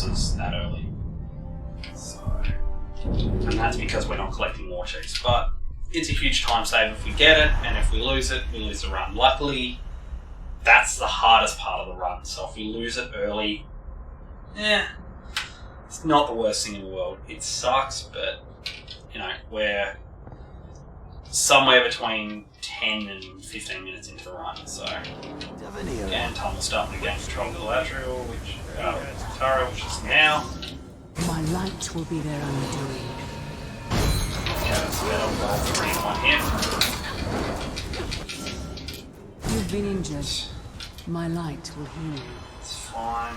resources that early. So, and that's because we're not collecting Warcheifs. But it's a huge time save if we get it, and if we lose it, we lose the run. Luckily, that's the hardest part of the run. So if we lose it early, it's not the worst thing in the world. It sucks, but you know, we're somewhere between 10 and 15 minutes into the run, so and Tom will start to gain control of Galadriel, which is now. My light will be their undoing. Yeah, so that'll go 3 in 1 hit. You've been injured. My light will heal you. It's fine.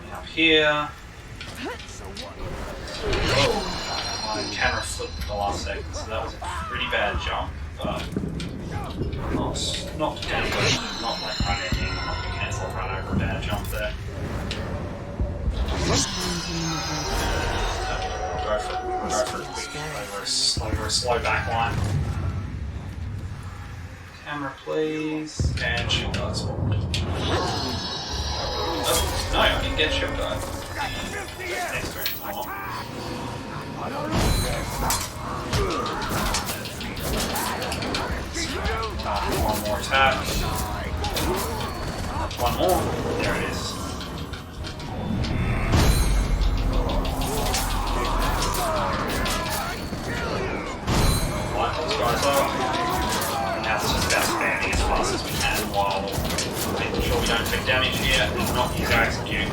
Bring up here. My camera flipped at the last second, so that was a pretty bad jump, but not dangerous, not like run ending, I'm not going to cancel a run over a bad jump there. Go for it quick, over a slow back line. Camera please, and shield dive spawned. Oh, no, I didn't get shield dive. Next turn, come on. One more attack. One more. There it is. Light those guys up. And now it's just about spamming as fast as we can while making sure we don't take damage here and not use our execute.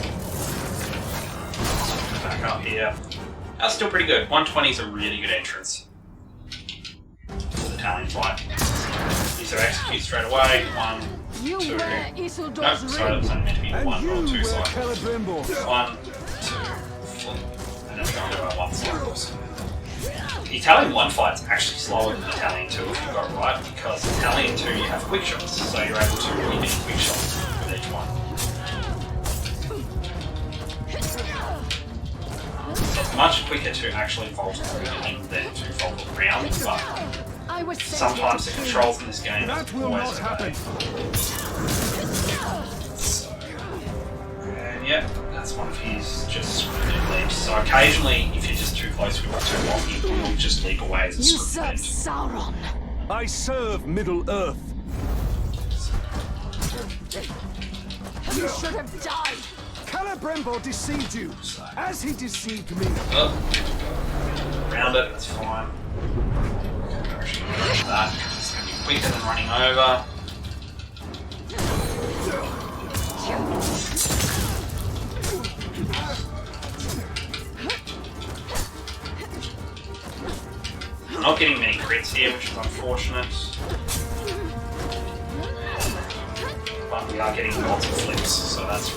Back up here. That's still pretty good. 120 is a really good entrance for the Italian fight. Use our execute straight away. 1, 2. Nope, sorry, that was only meant to be 1 or 2 cycles. 1, 2, flip. And then we're going to do our 1 cycles. The Italian 1 fight's actually slower than the Italian 2 if you've got it right, because Italian 2 you have quick shots, so you're able to really do quick shots with each one. It's much quicker to actually vault through than to vault around, but sometimes the controls in this game are always okay. So, and yeah, that's one of his just scripted leaps. So occasionally, if you're just too close or too long, he will just leap away as a scripted Sauron. I serve Middle Earth. You should have died. Celebrimbor deceived you, as he deceived me. Oh, around it, that's fine. That. It's going to be quicker than running over. I'm not getting many crits here, which is unfortunate. But we are getting lots of flips, so that's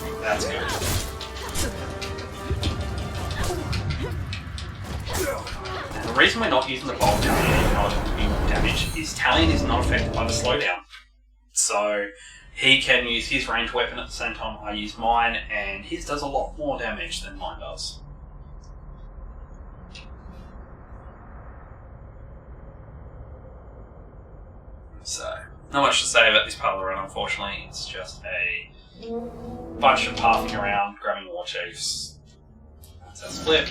good. And the reason we're not using the bolt Talion in order to do more damage is Talion is not affected by the slowdown. So he can use his ranged weapon at the same time I use mine, and his does a lot more damage than mine does. So, not much to say about this part of the run, unfortunately. It's just a bunch of pathing around, grabbing Warcheifs. That's our split.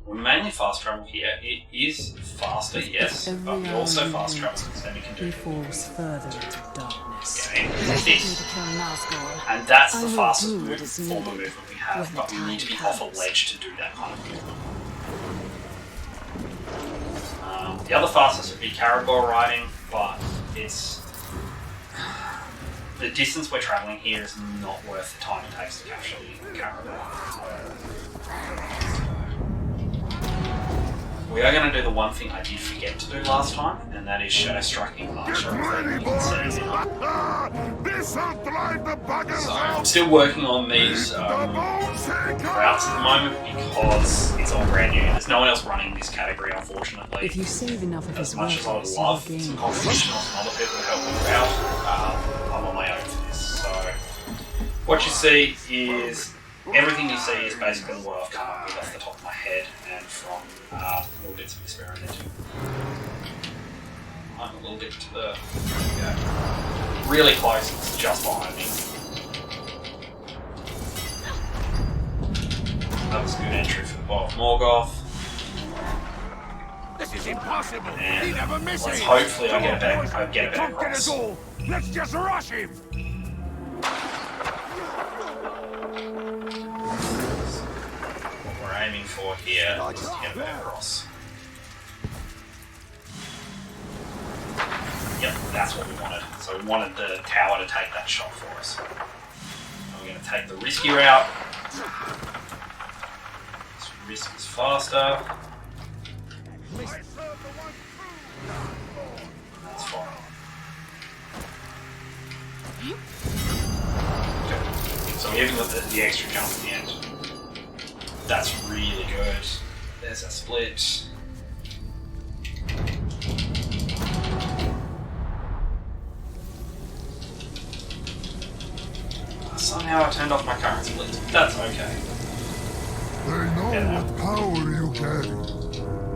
We're mainly fast travel here. It is faster, yes, but we also fast travel because then we can do He falls further into darkness. this. And that's the fastest form of movement we have, but we need to be off a ledge to do that kind of movement. The other fastest would be Caragor riding, but it's the distance we're travelling here is not worth the time it takes to capture the Caragor. We are going to do the one thing I did forget to do last time, and that is shadow striking Archer. So I'm still working on these routes at the moment because it's all brand new. There's no one else running this category, unfortunately. If you save enough of As his much as I would workers, love you'll some gain. competition or some other people to help me out, I'm on my own for this. So what you see is everything you see is basically what I've come up with off the top of my head and from little bits of experimenting. I'm a little bit to the... Yeah. Really close, it's just behind me. That was a good entry for the Bolt of Morgoth. This is impossible. And He never misses. hopefully I get a better cross. Let's just rush him. What we're aiming for here is to get a better cross. Yep, that's what we wanted. So we wanted the tower to take that shot for us. And we're going to take the risky route. This risk is faster. That's fine. Okay. So we even got the extra jump at the end. That's really good. There's a split. Somehow I turned off my current split. That's okay. They know what power you carry.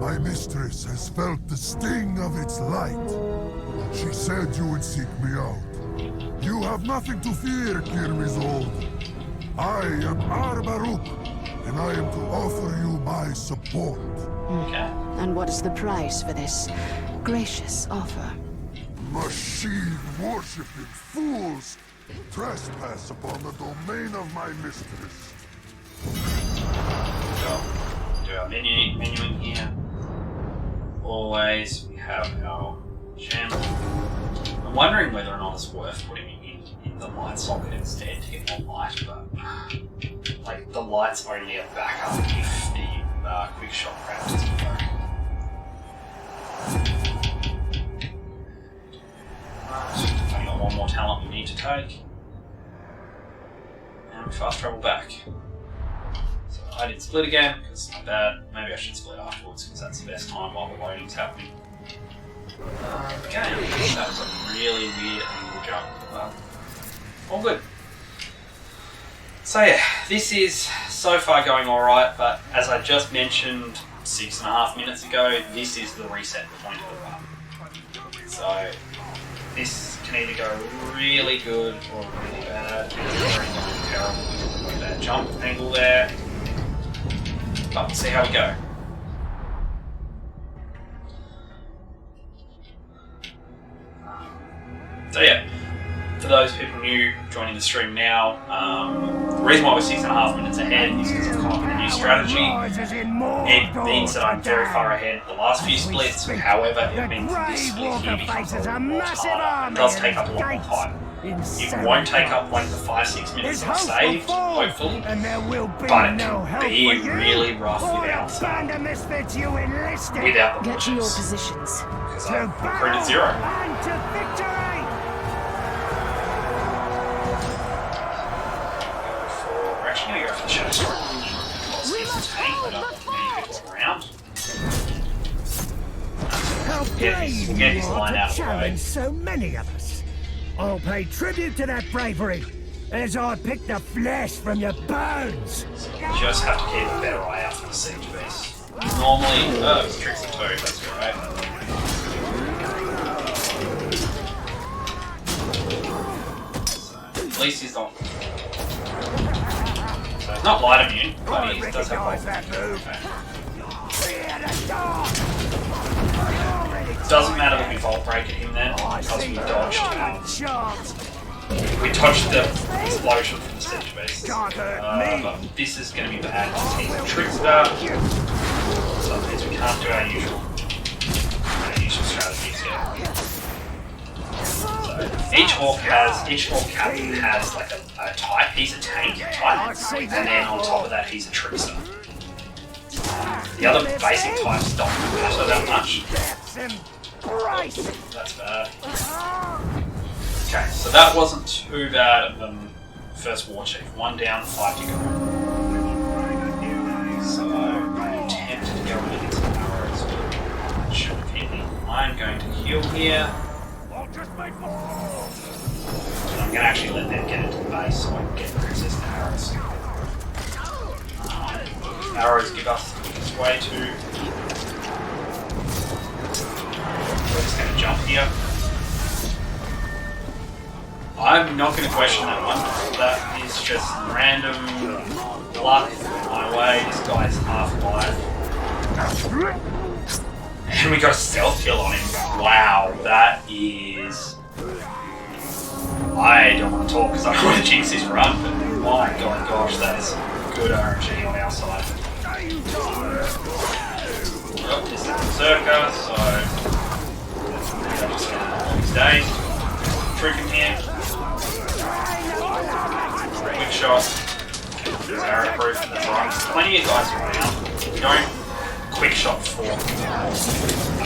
My mistress has felt the sting of its light. She said you would seek me out. You have nothing to fear, Kirmizold. I am Arbaruk, and I am to offer you my support. Okay. And what is the price for this gracious offer? Machine-worshipping fools trespass upon the domain of my mistress. Do our menuing here. Always we have our gem. I'm wondering whether or not it's worth putting it in the light socket instead to get more light, but like the light's only a backup if the quick shot crap doesn't work. Right, only got one more talent we need to take. And we fast travel back. So I did split again, because it's not bad. Maybe I should split afterwards, because that's the best time while the loading's happening. Okay, that was a really weird angle jump. Well, all good. So yeah, this is so far going alright, but as I just mentioned 6.5 minutes ago, this is the reset point of the run. So this can either go really good or really bad. It's very terrible with that jump angle there. But we'll see how we go. So yeah, for those people new joining the stream now, the reason why we're 6.5 minutes ahead is because I've come up with a new strategy. It means that I'm very far ahead the last few splits, however it means that this split here becomes a lot harder. It does take up a lot more time. It won't take up like the 5-6 minutes I've saved, hopefully, but it can be really rough without the Get to your Warcheifs, positions. because I've recruited 0. We're actually going to go for the Shadow Strike. Because he's a tank, but I don't need people around. We'll get his line out of the way. So many of us. I'll pay tribute to that bravery as I pick the flesh from your bones. So you just have to keep a better eye out for the siege beast. Normally, it's Tricksy too, that's alright. So, at least he's not. So he's not light immune, but he does have Doesn't matter that we Vault Break at him then, because we dodged the explosion from the siege beast. But this is going to be bad because he's a trickster, so that means we can't do our usual strategies here. So each orc captain has like a type. He's a tank type, and then on top of that he's a trickster. The other basic types don't matter that much. That's bad. Okay, so that wasn't too bad of the first Warchief. 1 down, 5 to go. So I'm tempted to go in some arrows, but it shouldn't hit me. I'm going to heal here. And I'm going to actually let them get into the base so I can get access to arrows. Arrows give us the quickest way to We're just going to jump here. I'm not going to question that one. That is just random luck my way. This guy's half alive. And we got a stealth kill on him. Wow, that is... I don't want to talk because I don't want to jinx this run, but my god, gosh, that is good RNG on our side. Oh, this is a Berserker, so I'm just going to hold his days. Trick him here. Quick shot. There's arrow proof, that's right. There's plenty of guys around. We don't quick shot for him.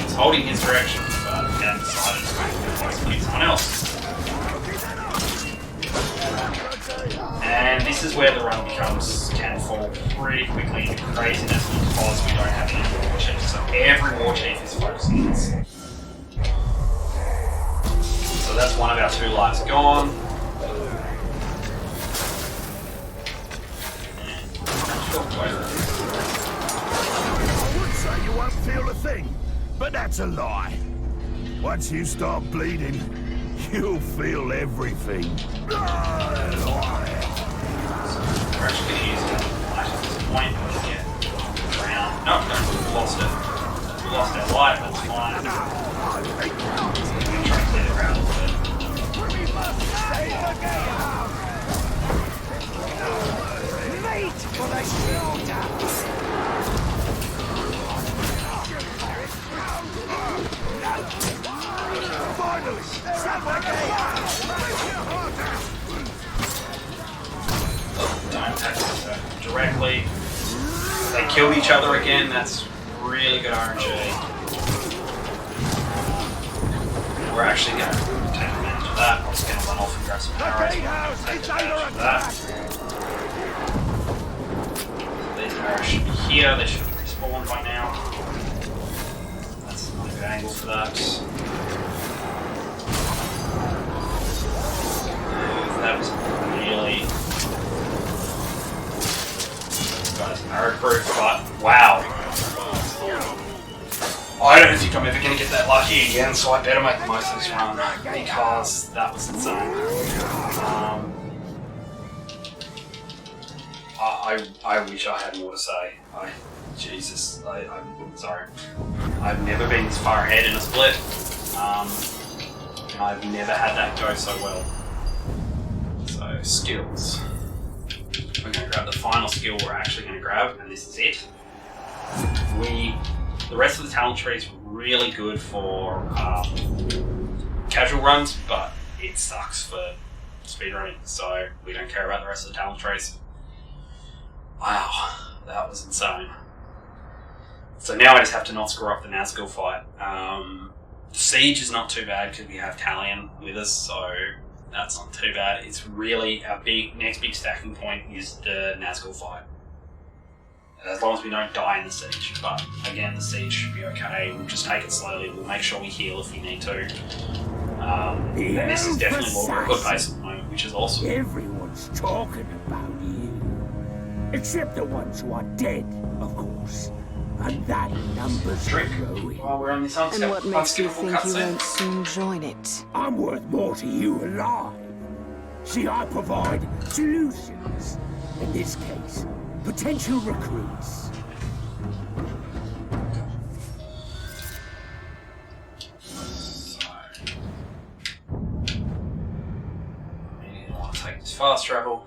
He's holding his direction, but again decided to execute someone else. And this is where the run can fall pretty quickly into craziness because we don't have any Warcheifs. So every Warchief is focusing on this. So that's one of our 2 lives gone. I would say you won't feel a thing, but that's a lie. Once you start bleeding, you'll feel everything. We're actually going to use light at this point. Yeah. Round. No, we lost it. We lost our light, that's fine. I'm going to try and clear the ground a little bit. Late for the slaughter! Finally! Don't attack directly. They killed each other again, that's really good RNG. We're actually going to take advantage of that. I'm just going to run off and grab some arrows. Take advantage of that. These arrows should be here, they should have respawned by now. That's not a good angle for that. That was really... Guys, arrow proof, but wow. I don't think I'm ever going to get that lucky again, so I better make the most of this run because that was insane. I wish I had more to say. Jesus, I'm sorry. I've never been this far ahead in a split, and I've never had that go so well. So, skills. We're going to grab the final skill we're actually going to grab, and this is it. The rest of the talent tree is really good for casual runs, but it sucks for speedrunning, so we don't care about the rest of the talent trees. Wow, that was insane. So now I just have to not screw up the Nazgul fight. Siege is not too bad because we have Talion with us, so that's not too bad. It's really our next big stacking point is the Nazgul fight. As long as we don't die in the siege, but again, the siege should be okay. We'll just take it slowly. We'll make sure we heal if we need to. And this is definitely what we're at a good pace at the moment, which is awesome. Everyone's talking about you. Except the ones who are dead, of course. And that number's growing. While we're on this And what makes you think you cutscene. won't soon join it? I'm worth more to you alive. See, I provide solutions. In this case, potential recruits. So, maybe I want to take this fast travel.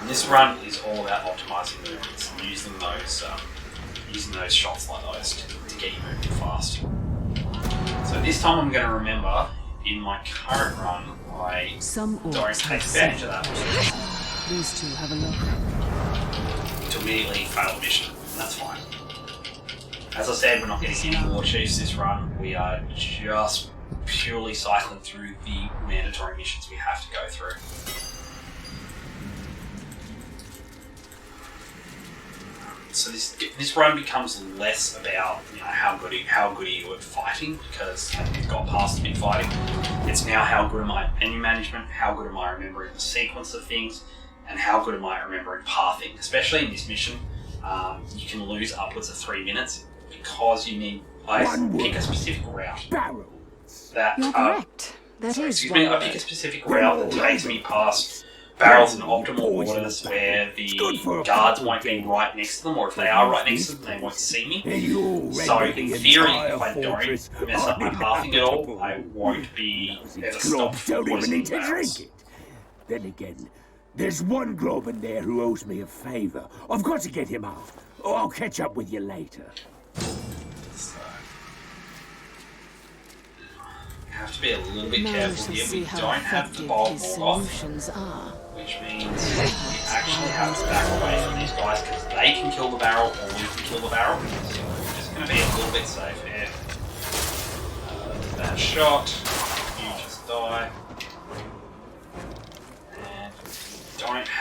This run is all about optimizing movements and using those shots like those to get you moving fast. So this time I'm going to remember, in my current run, I don't take advantage of that. These two have a look. To immediately fail the mission, and that's fine. As I said, we're not getting any Warcheifs this run, we are just purely cycling through the mandatory missions we have to go through. So this run becomes less about how good are you at fighting, because you've got past the big fighting. It's now how good am I at menu management, how good am I remembering the sequence of things, and how good am I remembering pathing. Especially in this mission, you can lose upwards of 3 minutes because you need I pick a specific route. That You're correct. That is excuse me, I pick a specific route that takes me past barrels in optimal orders where the guards won't be right next to them, or if they are right next to them, they won't see me. So in theory, if I don't mess up my pathing at all, I won't be ever stopped from poisoning barrels. Then again, there's one glob in there who owes me a favor. I've got to get him out. Oh, I'll catch up with you later. You have to be a little bit careful here. We don't have the bolt more off, which means we actually have to back away from these guys because they can kill the barrel or we can kill the barrel. So we're just going to be a little bit safe here. That shot, you just die.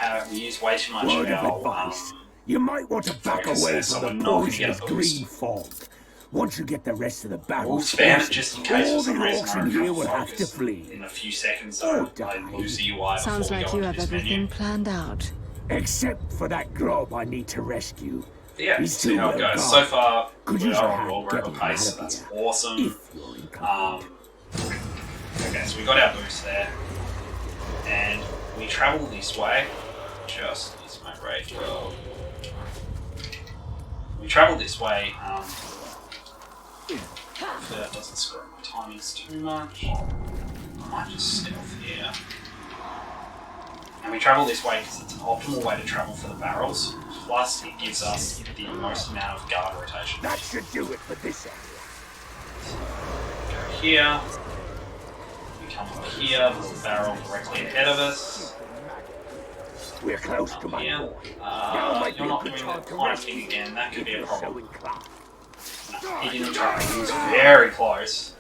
And we use way too much of our you might want to back away from the poison of green fog. Once you get the rest of the battle, we'll spam it just in case for some reason orcs in here will have to flee. In a few seconds, so I lose the UI. Sounds like you have everything planned out. Except for that glob I need to rescue. Yeah, let's see how it goes. So far, we are on roll rover pace, so that's awesome. Okay, so we got our boost there. And we travel this way. Just use my rage roll. We travel this way. Hopefully that doesn't screw my timings too much. I might just stealth here. And we travel this way because it's an optimal way to travel for the barrels. Plus, it gives us the most amount of guard rotation. That should do it for this area. So, go here. We come up here. There's a barrel directly ahead of us. We're close to my here. You're not doing that kind of thing again. That could be a problem. No, he didn't try. He was very close.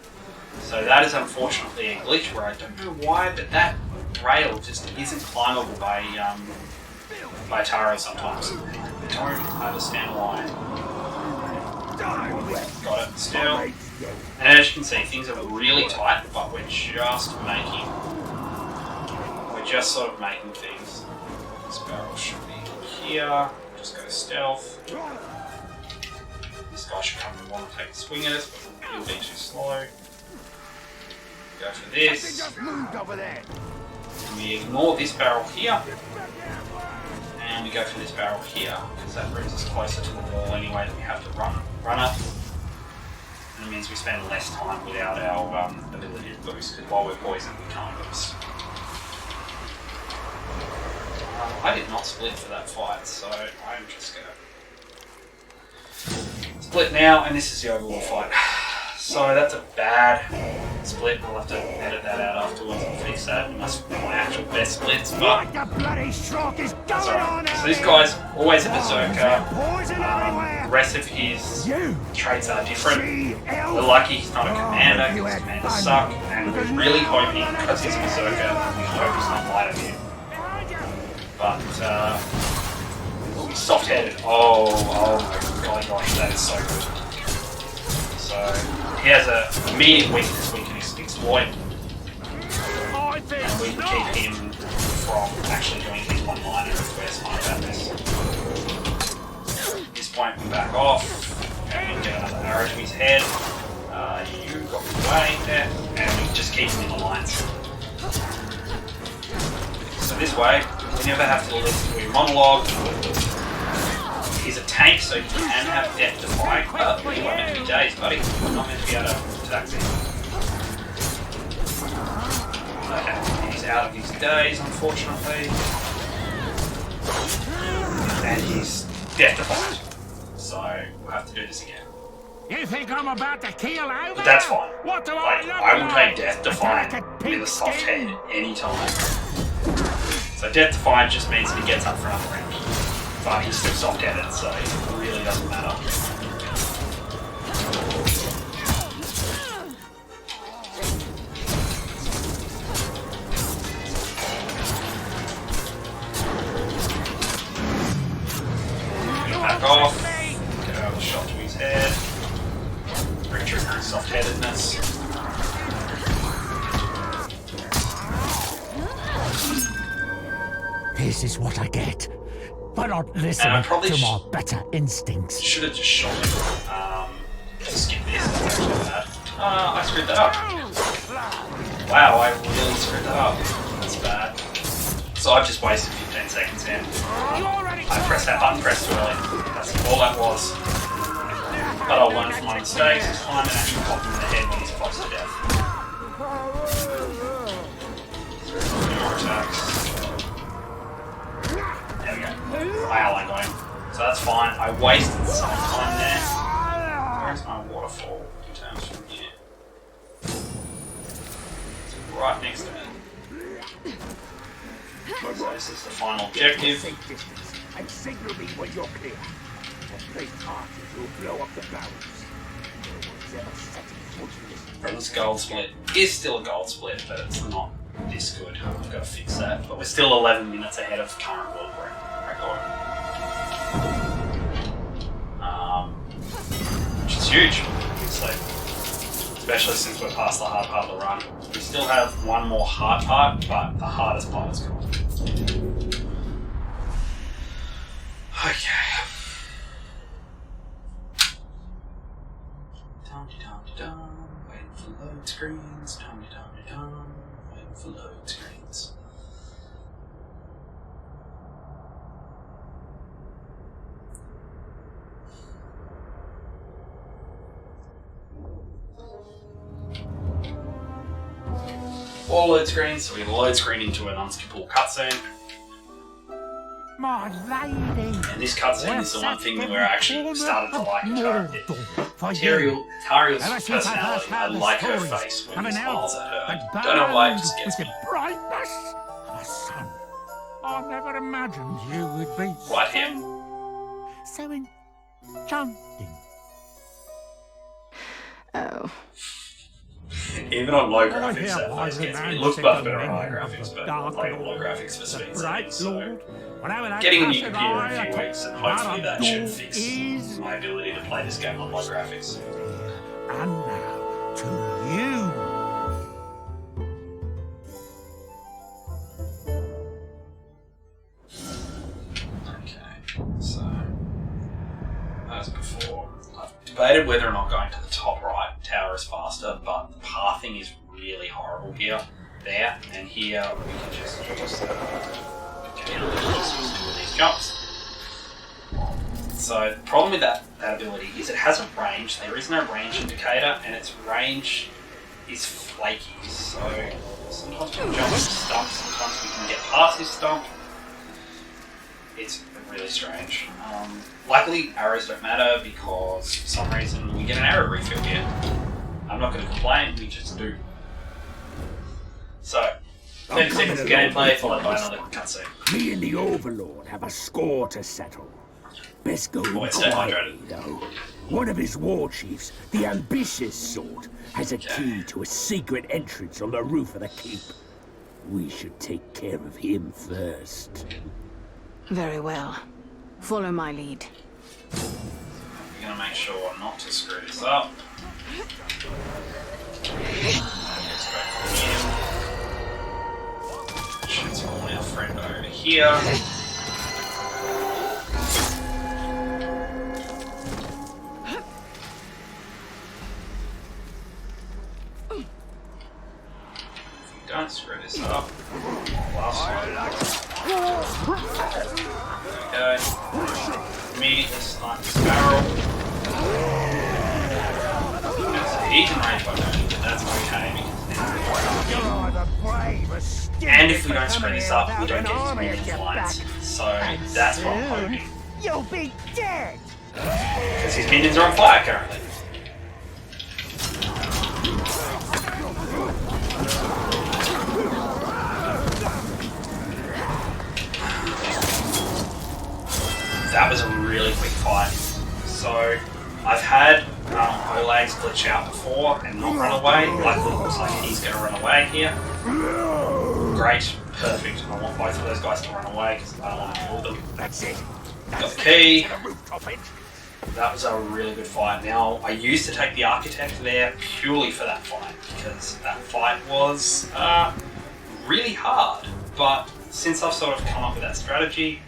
So that is unfortunately a glitch where I don't know why, but that rail just isn't climbable by Taro sometimes. I don't understand why. Got it still. And as you can see, things are really tight, but we're just sort of making things. This barrel should be here. Just go stealth. This guy should come and want to take a swing at us, but he'll be too slow. Go for this. And we ignore this barrel here. And we go for this barrel here, because that brings us closer to the wall anyway that we have to run up. And it means we spend less time without our ability to boost, because while we're poisoned we can't boost. I did not split for that fight, so I'm just going to split now, and this is the overall fight. So that's a bad split. I'll have to edit that out afterwards and fix that. It must be my actual best splits, but that's alright. So this guy's always a berserker. The rest of his traits are different. We're lucky he's not a commander, because commanders suck, and we're really hoping, because he's a berserker, we hope he's not light of him. But, soft-headed. Oh my gosh, that is so good. So, he has an immediate weakness we can exploit. And we can keep him from actually doing things one-liner if we're smart about this. At this point, we back off, and we get another arrow to his head. You got away there, and we just keep him in the lines. So this way, we never have to listen to a monologue. He's a tank, so he can have death defying, but you're not meant to be dazed, buddy. You're not meant to be able to attack me. Okay, he's out of his daze, unfortunately. And he's death defied. So we'll have to do this again. You think I'm about to keel over? But that's fine. What do I will take death defying with a soft head anytime. So death defiant just means that he gets up for another round. But he's still soft-headed, so it really doesn't matter. back off. Get out of the shot to his head. Retrigger his soft-headedness. This is what I get for not listening to my better instincts. Should have just shot him. Skip this. That's actually bad. I screwed that up. Wow, I really screwed that up. That's bad. So I've just wasted 15 seconds here. I pressed that button press too early. That's all that was. But I'll learn from my mistakes. It's fine and actually pop him in the head when he's close to death. More attacks. There we go. My ally got him. So that's fine. I wasted some time there. Where's my waterfall in terms from here? It's right next to me. So this is the final objective. And signal me when you're clear. Play party will blow up the barrels. From this gold split is still a gold split, but it's not this good. I've got to fix that. But we're still 11 minutes ahead of current world record. Which is huge, obviously. Especially since we're past the hard part of the run. We still have one more hard part, but the hardest part is gone. Okay. Dum-de-dum-de-dum, waiting for load screens. Dum-de-dum-de-dum, waiting for load screens. All load screens, so we can load screen into an unskippable cutscene. My lady. And this cutscene is the one thing that we're actually started to like Tariel's personality. I like her face when he smiles at her. I don't know why, it just gets me. Brightness of a sun. I never imagined you would be Right here. so enchanting. Oh. Even on low graphics, that face gets me. It looks much better on high graphics, but I play on low graphics for speed settings, so getting a new computer in a few weeks, and hopefully that should fix my ability to play this game on low graphics. And now to you. Okay, so as before, I've debated whether or not going to the top right tower is faster, but the pathing is really horrible here, there, and here we can just use the computer just do these jumps. So the problem with that ability is it has a range. There is no range indicator, and its range is flaky. So sometimes we can jump this stump, sometimes we can get past this stump. It's really strange. Luckily, arrows don't matter because for some reason we get an arrow refill here. I'm not going to complain, we just do. So, 30 seconds of gameplay followed by another cutscene. Me and the Overlord have a score to settle. Best go quietly, though. One of his warchiefs, the ambitious sort, has a key to a secret entrance on the roof of the keep. We should take care of him first. Very well. Follow my lead. We're going to make sure not to screw this up. Let's go from here. Shoot all our friend over here. Don't screw this up. Last one. There we go. Immediately snipe this barrel. He's in range by turning, but that's okay because and if we don't screw this up, we don't get his minions lines. So that's what I'm hoping. You'll be dead. Because his minions are on fire currently. That was a really quick fight. So I've had Olags glitch out before and not run away. Luckily, it looks like he's going to run away here. Great, perfect. I want both of those guys to run away because I don't want to kill them. That's it. Got the key. That was a really good fight. Now, I used to take the Architect there purely for that fight, because that fight was really hard. But since I've sort of come up with that strategy,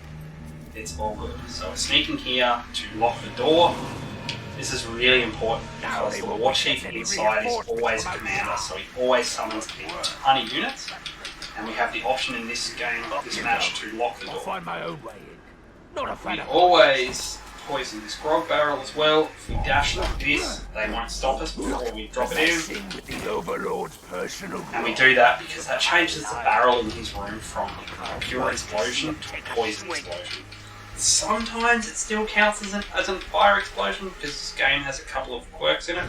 it's all good. So we're sneaking here to lock the door. This is really important because the Warchief inside is always a commander, so he always summons a ton of units. And we have the option in this game, this match, to lock the door. We always poison this grog barrel as well. If we dash like this, they won't stop us before we drop it in. And we do that because that changes the barrel in his room from a pure explosion to a poison explosion. Sometimes it still counts as a fire explosion because this game has a couple of quirks in it.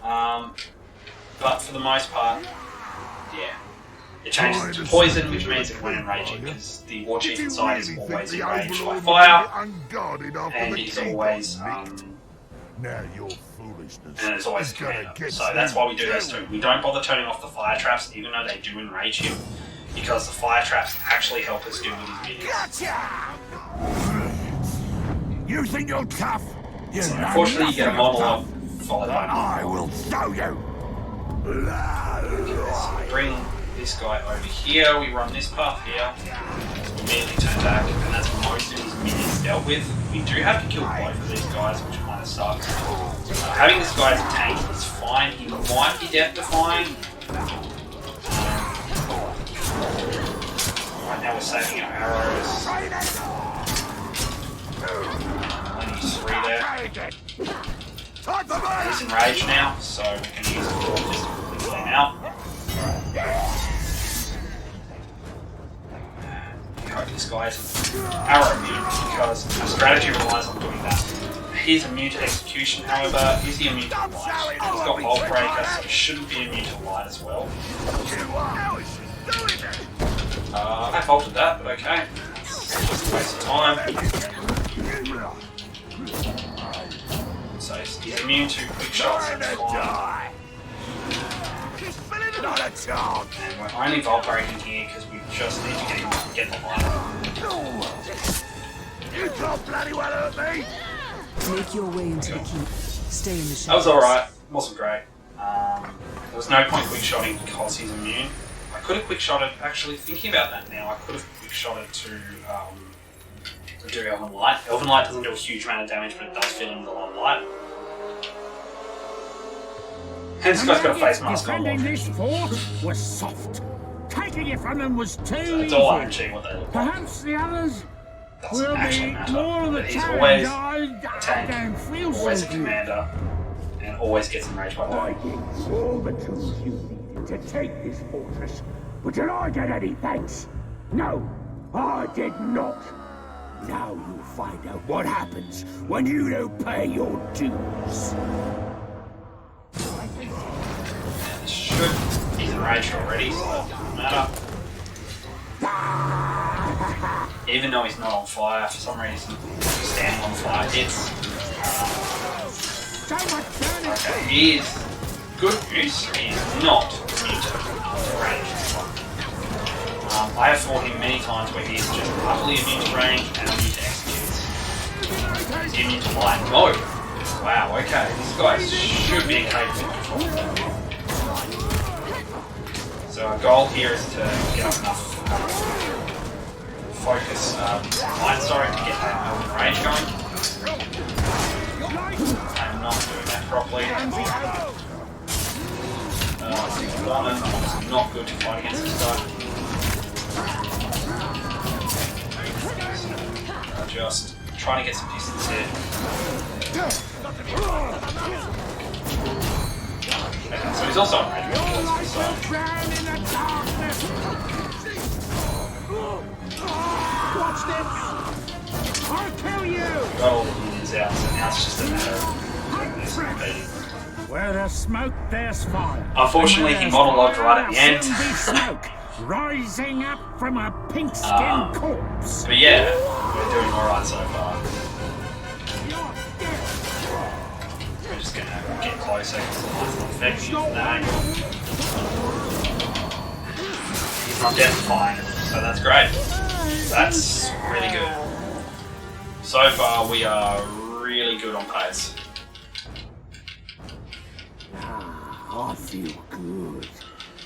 But for the most part, yeah. It changes to poison, which means it won't enrage you, because the Warchief inside is always enraged by fire, and he's always, and it's always a commander. So that's why we do those two. We don't bother turning off the fire traps, even though they do enrage him, because the fire traps actually help us deal with his minions. You think you're tough? So unfortunately, you get a monologue followed by I will show you. Bring this guy over here, we run this path here, so we immediately turn back, and that's most of his minions dealt with. We do have to kill both of these guys, which kind of sucks. Having this guy as a tank is fine, he might be death-defying. Right now we're saving our arrows. Only use 3 there. He's enraged now, so we can use the door just to quickly clean out. I hope this guy is arrow immune because our strategy relies on doing that. He's immune to execution, however, is he immune to light? He's got Bolt Breaker, so he shouldn't be immune to light as well. I faulted that, but okay. It's just a waste of time. So he's immune to quick shots and flying. And we're only Vault Breaking here because we just need to get the light. You can't bloody well hurt me. Make your way into the keep. Stay in the shadows. That was alright. Wasn't great. There was no point quick shotting because he's immune. I could have quick shotted, actually thinking about that now, I could have quick shotted to do Elven Light. Elven Light doesn't do a huge amount of damage, but it does fill in with a lot of light. And this guy's got a face mask on. Defending this fort was soft. Taking it from them was too So it's easy. all RNG what they look like. Perhaps the others Doesn't will actually be matter. more of the But he's challenge. always I a don't tank, feel always so a good. commander, and always gets enraged by I that. gave you all the tools you needed to take this fortress, but did I get any thanks? No, I did not. Now you'll find out what happens when you don't pay your dues. He's enraged already, so it doesn't matter. Even though he's not on fire, for some reason, standing on fire hits. Okay, he is good news. He is not immune to range. I have fought him many times where he is just utterly immune to range and immune to executes. Is he immune to light? No! Wow, okay, this guy should be capable of control. So our goal here is to get up enough focus, line story to get that Elven Rage going. I'm not doing that properly. It's not good to fight against this guy. Just trying to get some distance here. Okay, so he's also on range. So. Watch this! I'll kill you! Got all the minions out, so now it's just a matter of doing this and beating. Where there's smoke, there's fire. Unfortunately, he monologued right at the end. Smoke rising up from a pink-skinned corpse. But yeah, we're doing alright so far. We're just gonna get closer because the light's not affecting him from that angle. He's not death-defying, so that's great. That's really good. So far, we are really good on pace. I feel good.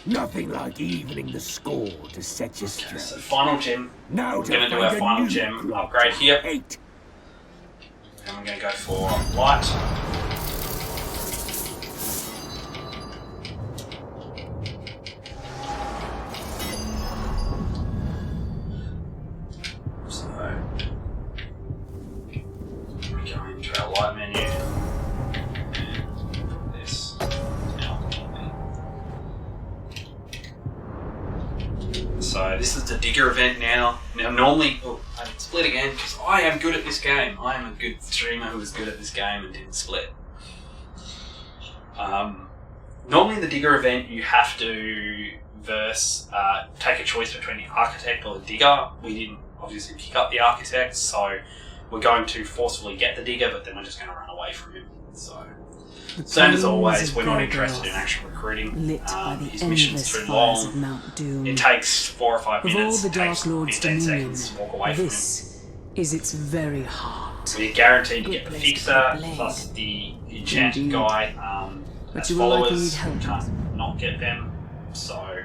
Nothing like evening the score to set you straight. So final gem. Now We're going to do our final gem upgrade here. 8. And we're going to go for light. So, we go into our light menu. And put this now. So this is the digger event now. Now normally, I didn't split again because I am good at this game. I am a good streamer who is good at this game and didn't split. Normally in the digger event you have to take a choice between the architect or the digger. We didn't obviously pick up the architect, so we're going to forcefully get the digger, but then we're just going to run away from him. So, same as always, we're not interested in actual recruiting. Lit by the His mission's endless too fires long. of Mount Doom. It takes 4 or 5 Of all minutes. the It Dark takes Lord's 15 dominion, seconds to walk away from him. this is its very heart. We're guaranteed to Good get the place to fixer put blade. plus the enchanted Indeed. guy But as you will likely followers. need help. We can't not get them. So,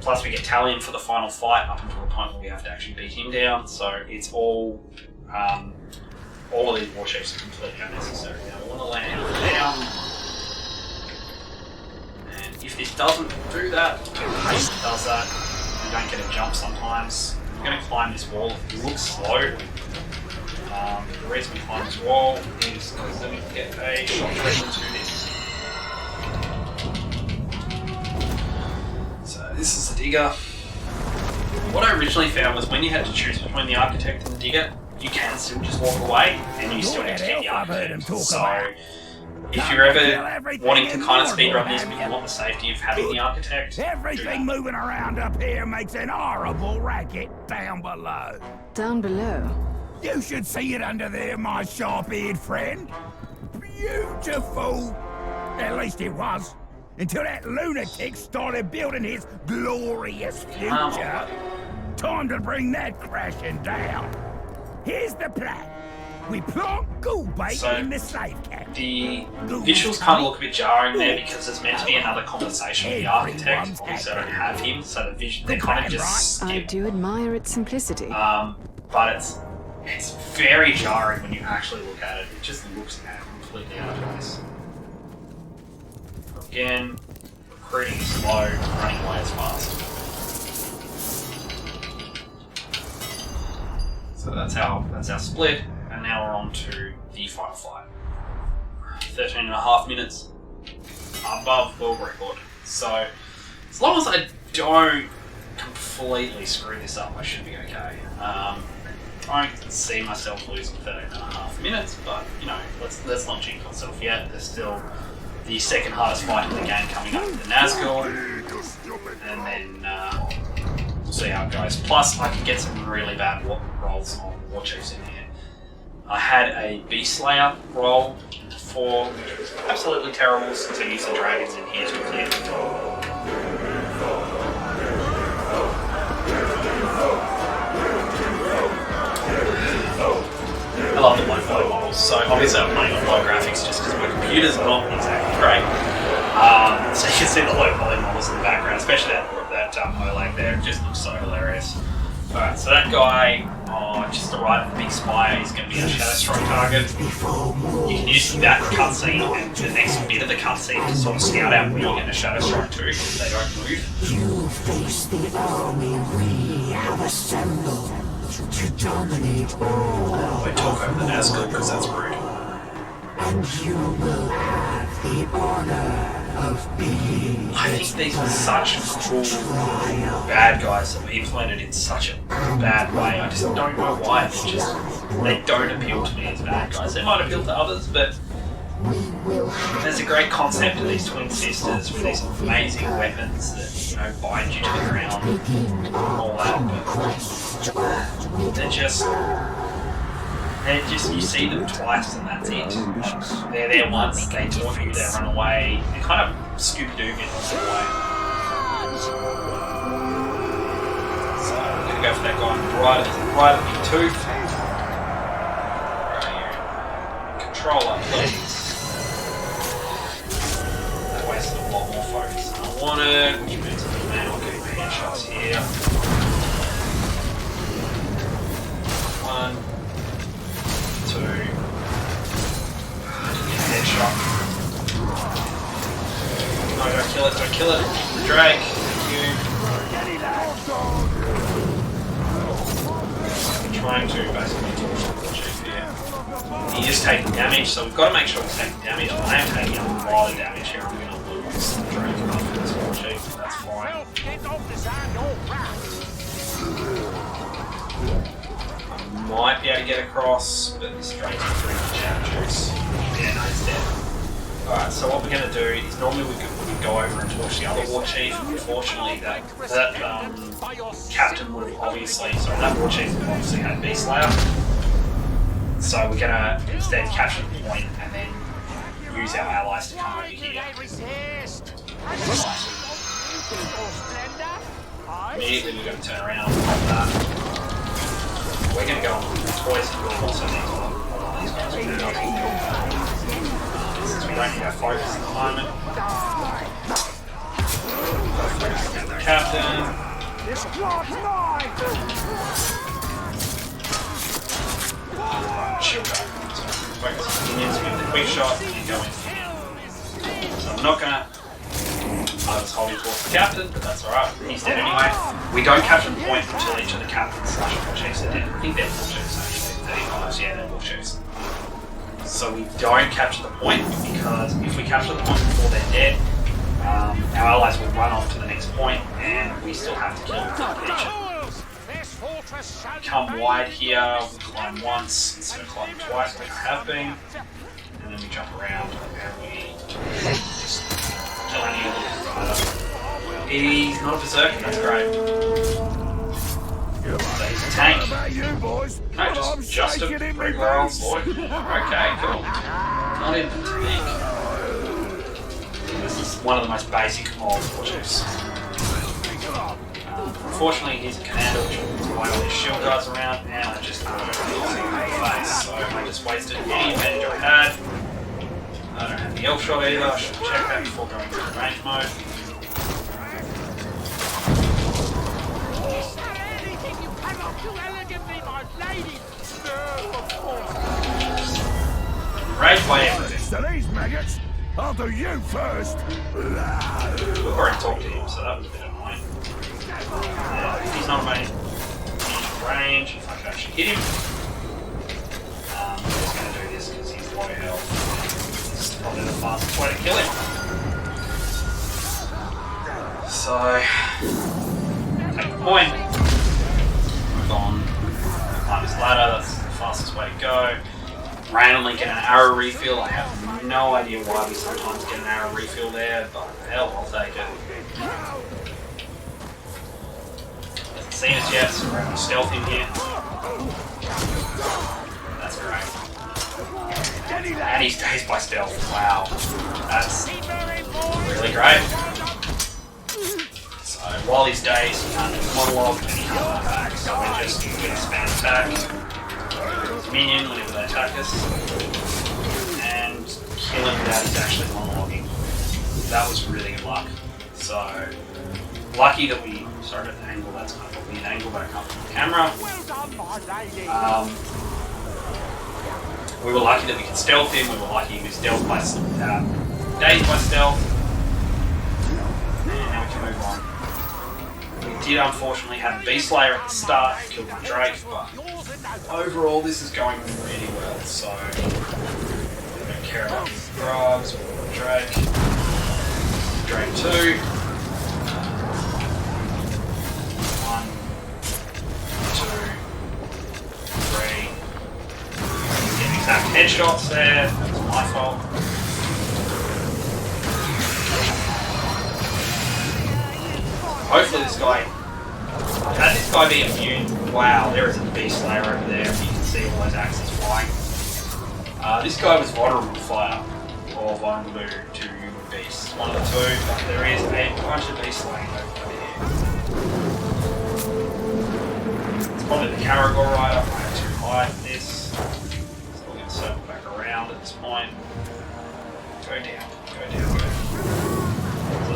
plus we get Talion for the final fight up until the point where we have to actually beat him down. So it's all of these Warcheifs are completely unnecessary. Now we want to land down. And if this doesn't do that, if it does that, we don't get a jump sometimes. We're going to climb this wall. It looks slow. The reason we climb this wall is because then we can get a shot thread into this. So this is the digger. What I originally found was when you had to choose between the architect and the digger, you can still just walk away and you still need to get the architect. So if you're ever wanting to kind of speedrun this but you want the safety of having the architect, Everything moving around up here makes an horrible racket down below. Down below. You should see it under there, my sharp-eared friend. Beautiful. At least it was. Until that lunatic started building his glorious future. Time to bring that crashing down. Here's the plan. We plant ghoul bait in the safe camp. The visuals kind of look a bit jarring there because there's meant to be another conversation with the architect. Obviously I don't have him, so they kind of just I skip. do admire its simplicity. But it's very jarring when you actually look at it. It just looks completely out of place. Again, recruiting is slow, running away is fast. So that's our split, and now we're on to the final fight. 13.5 minutes, above world record. So as long as I don't completely screw this up, I should be okay. I don't see myself losing 13.5 minutes, but you know, let's not jinx myself yet. There's still the second hardest fight in the game coming up with the Nazgul, and then we'll see how it goes. Plus, I can get some really bad rolls on Warcheifs in here. I had a Beast Slayer roll for, which was absolutely terrible, so use the dragons in here to clear the top. I love the low-flow models, so obviously I'm playing on low graphics just because my computer's not exactly great. So you can see the low-poly models in the background, especially that OLAG there, it just looks so hilarious. Alright, so that guy, just to the right of the big spire, is going to be a Shadow Strike target. You can use that cutscene and the next bit of the cutscene to sort of scout out where you're getting a Shadow Strike to, because they don't move. You face the army we have assembled to dominate all our I talk over the Nazgul because that's rude. and you will have the honor of being I think these are such cool bad guys that were implemented in such a bad way. I just don't know why. They don't appeal to me as bad guys. They might appeal to others, but there's a great concept of these twin sisters with these amazing weapons that, you know, bind you to the ground and all that. But they're just, you see them twice and that's it. They're there once, they taunt you, they run away. They're kind of Scooby-Doo in a way. So we're going to go for that guy right at the big tooth. controller, please. That wasted a lot more focus than I wanted, which means I'm now getting my headshots here. 1, 2. Headshot. No, don't kill it, don't kill it. Drake, thank you. I'm trying to basically torch the Warchief here. He is taking damage, so we've got to make sure he's taking damage. I am taking a lot of damage here. I'm going to lose the Drake after this Warchief, but that's fine. I might be able to get across, but this Drake's pretty much out of juice. Yeah, no, he's dead. Alright, so what we're going to do is normally we go over and torch the other Warchief. Unfortunately, that captain would have obviously, sorry, that Warchief would have obviously had Beast Slayer. So we're going to instead capture the point and then use our allies to come over here. Immediately we're going to turn around and pop that. We're going to go on toys and we'll also need to look at all these guys. Since we don't need our focus at the moment. Focus on the captain. Shield guy. So focus on the minions with the quick shot and go in. So I'm not going to... I was holding towards the captain, but that's alright. He's dead anyway. We don't capture the point until each of the captains / Warchiefs are dead. I think they're Warchiefs actually. 35s, yeah, they're Warchiefs. So we don't capture the point because if we capture the point before they're dead, our allies will run off to the next point and we still have to kill the each. Come wide here, we climb once instead of climbing twice like I have been. And then we jump around and we kill any of them. He's not a berserker, that's great. So he's a tank. No, just a regular old sword. Okay, cool. Not even a tank. This is one of the most basic of Warchiefs. Unfortunately, he's a commander, which is why all these shield guards around, and I just can't do anything in the face. So I just wasted any advantage I had. I don't have the elf shot either. I should check that before going into range mode. Rage by everything. To these maggots, I'll do you first. We've already talked to him, so that was a bit annoying. He's not amazing. Range, if I can actually hit him. I'm just going to do this because he's low health. This is probably the fastest way to kill him. So, take the point. Move on. Climb this ladder, that's the fastest way to go. Randomly get an arrow refill. I have no idea why we sometimes get an arrow refill there, but hell, I'll take it. Hasn't seen us yet, so we're having stealth in here. That's great. And he stays by stealth. Wow. That's really great. So while he stays, he can't do the monologue and he can't come back. So we're just going to spam attack. Minion whenever they attack us. And kill him without he's actually monologuing. That was really good luck. So lucky that we sorry about the angle, that's kind of probably an angle, but I can't put the camera. We were lucky that we could stealth him, we were lucky he was stealth by dazed by stealth. And now we can move on. We did unfortunately have Beast Slayer at the start to kill my Drake, but overall this is going really well, so I don't care about these drugs or Drake. Drake 2. 1, 2, 3. Getting exact headshots there, that was my fault. Hopefully this guy, had this guy be immune, wow, there is a Beast Slayer over there, you can see all those axes flying. This guy was vulnerable to fire, or vulnerable to beasts, one of the two, but there is a bunch of Beast Slaying over here. It's probably the Caragor Rider, I am too high for this, so we're going to circle back around at this point.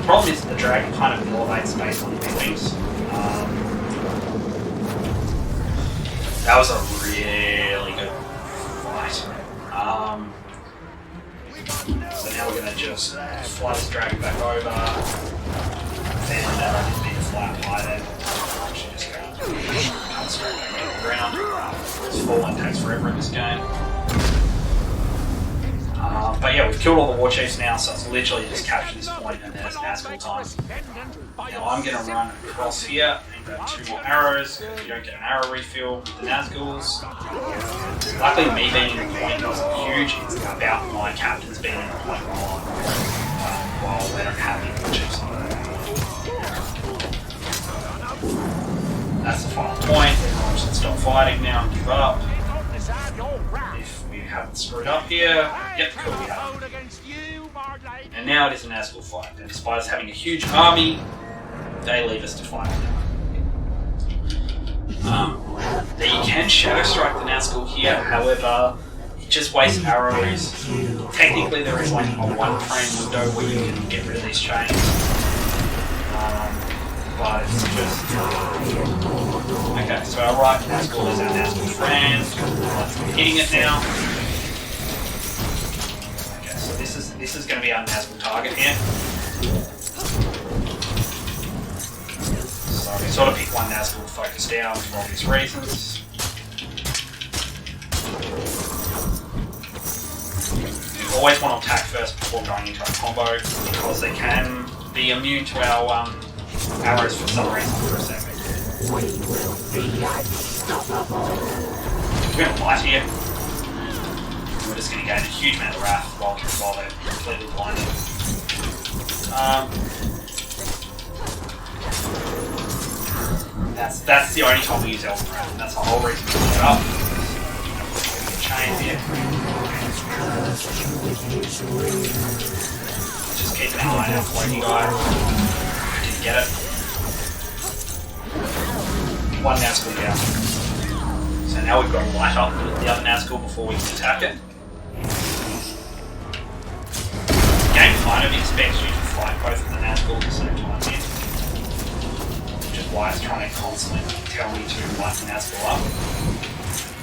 problem is the dragon kind of elevates based on enemies. That was a really good fight. So now we're going to just fly this dragon back over. And I didn't mean to fly up high then. Actually just go come straight back down the ground. This falling takes forever in this game. But yeah, we've killed all the Warcheifs now, so it's literally just capture this point and then it's Nazgul time. Now I'm going to run across here and grab 2 more arrows. You don't get an arrow refill with the Nazguls. Luckily, me being in the point wasn't huge. It's about my captains being in the point while they don't have any Warcheifs on them. That's the final point. Everyone should stop fighting now and give up. If we haven't screwed up here, yep, cool, we have. And now it is a Nazgul fight. And despite us having a huge army, they leave us to fight them. Now you can Shadow Strike the Nazgul here, however, it just wastes arrows. Technically there is like a 1 frame window where you can get rid of these chains. But it's just... Okay, so our right Nazgul is our Nazgul friend. Let's be hitting it now. Okay, so this is going to be our Nazgul target here. So we sort of pick one Nazgul to focus down for obvious reasons. You always want to attack first before going into a combo because they can be immune to our arrows for some reason for a second. We're going to light here. We're just going to gain a huge amount of wrath while they're completely blinded. That's the only time we use Elven Wrath, and that's the whole reason we put it up. Chain here. Just keep an eye out for you guys. Didn't get it. One Nazgul down. So now we've got to light up the other Nazgul before we can attack it. The game kind of expects you to fight both of the Nazgul at the same time here. Which is why it's trying to constantly tell me to light the Nazgul up.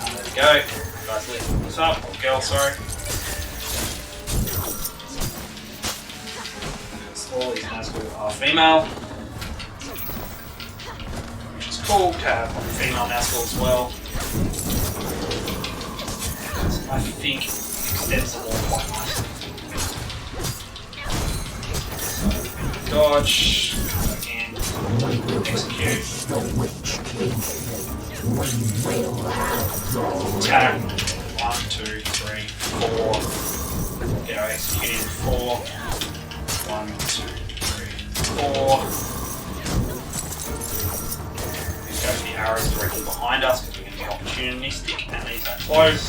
There we go. You guys lift this up. Or girl, sorry. All these Nazgul are female. Cool to have a female Nazgul as well. I think it extends the wall quite nicely. Dodge, again, execute. Attack. 1, 2, 3, 4. Get our executing 4. 1, 2, 3, 4. Go to the arrows directly behind us because we're going to be opportunistic and these are close.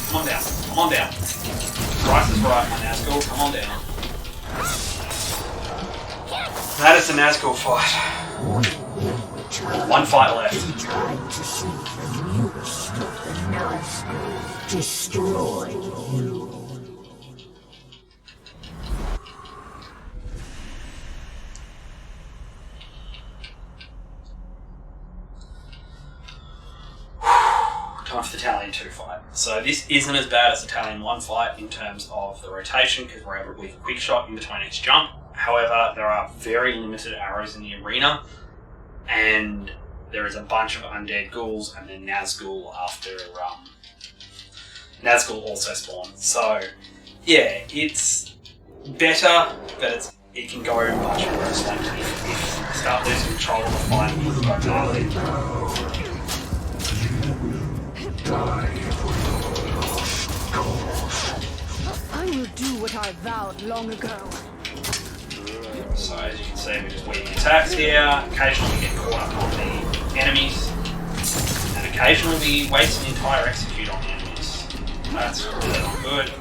Come on down. Come on down. Price is right, my Nazgul. Come on down. That is the Nazgul fight. 1 fight left. Destroy you. Time for the Talion 2 fight. So this isn't as bad as the Talion 1 fight in terms of the rotation because we're able to leave a quick shot in between each jump. However, there are very limited arrows in the arena and there is a bunch of undead ghouls and then Nazgul after Nazgul also spawn. So yeah, it's better, but it can go much worse. Like if you start losing control of the fight, you can go gnarly. I will do what I vowed long ago. So as you can see, we're just weaving attacks here. Occasionally we get caught up on the enemies, and occasionally we waste an entire execute on the enemies. That's really not good.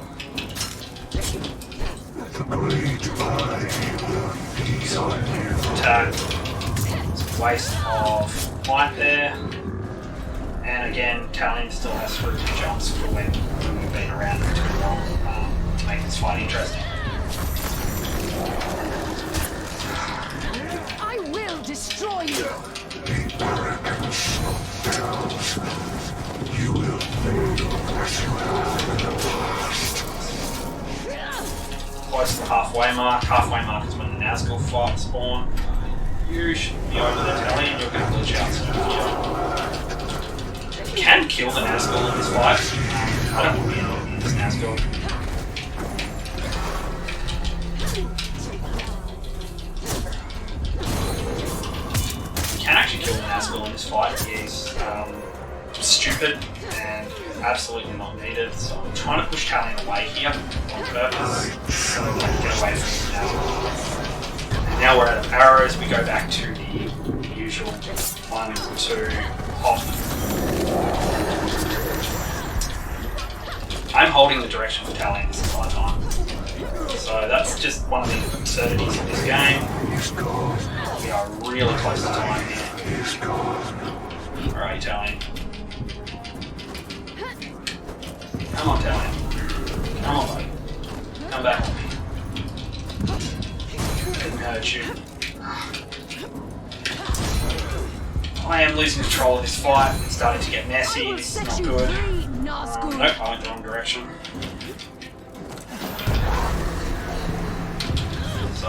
Attack. It's a waste of light there. And again, Talion still has fruit jumps for when we've been around for too long to make this fight interesting. I will destroy you. The arrogance of devils. You will fade as you have in the past. Close to the halfway mark. Halfway mark is when the Nazgul fight spawn. You should be over the Talion. You'll get a glitch out soon. You can kill the Nazgul in this fight. I don't want to be in this Nazgul. You can actually kill the Nazgul in this fight. He is stupid and absolutely not needed. So I'm trying to push Talion away here on purpose so that I can get away from him now. And now we're out of arrows. We go back to the usual 1, 2, hop. I'm holding the direction for Talion this entire time. So that's just one of the absurdities of this game. We are really close to time here. Alright, Talion. Come on, Talion. Come on, buddy. Come back with me. Didn't hurt you. I am losing control of this fight. It's starting to get messy. This is not good. Nope, I went the wrong direction. So,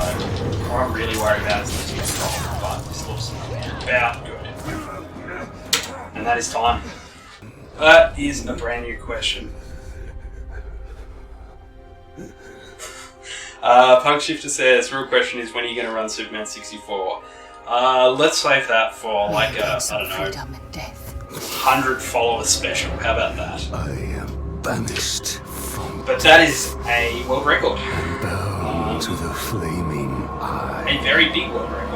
what I'm really worried about is losing control, but this looks about good. And that is time. That is a brand new question. Punk Shifter says, real question is, when are you going to run Superman 64? Let's save that for like a, I don't know, 100 follower special. How about that? I am banished from But that is a world record. bound to the flaming eye. A very big world record.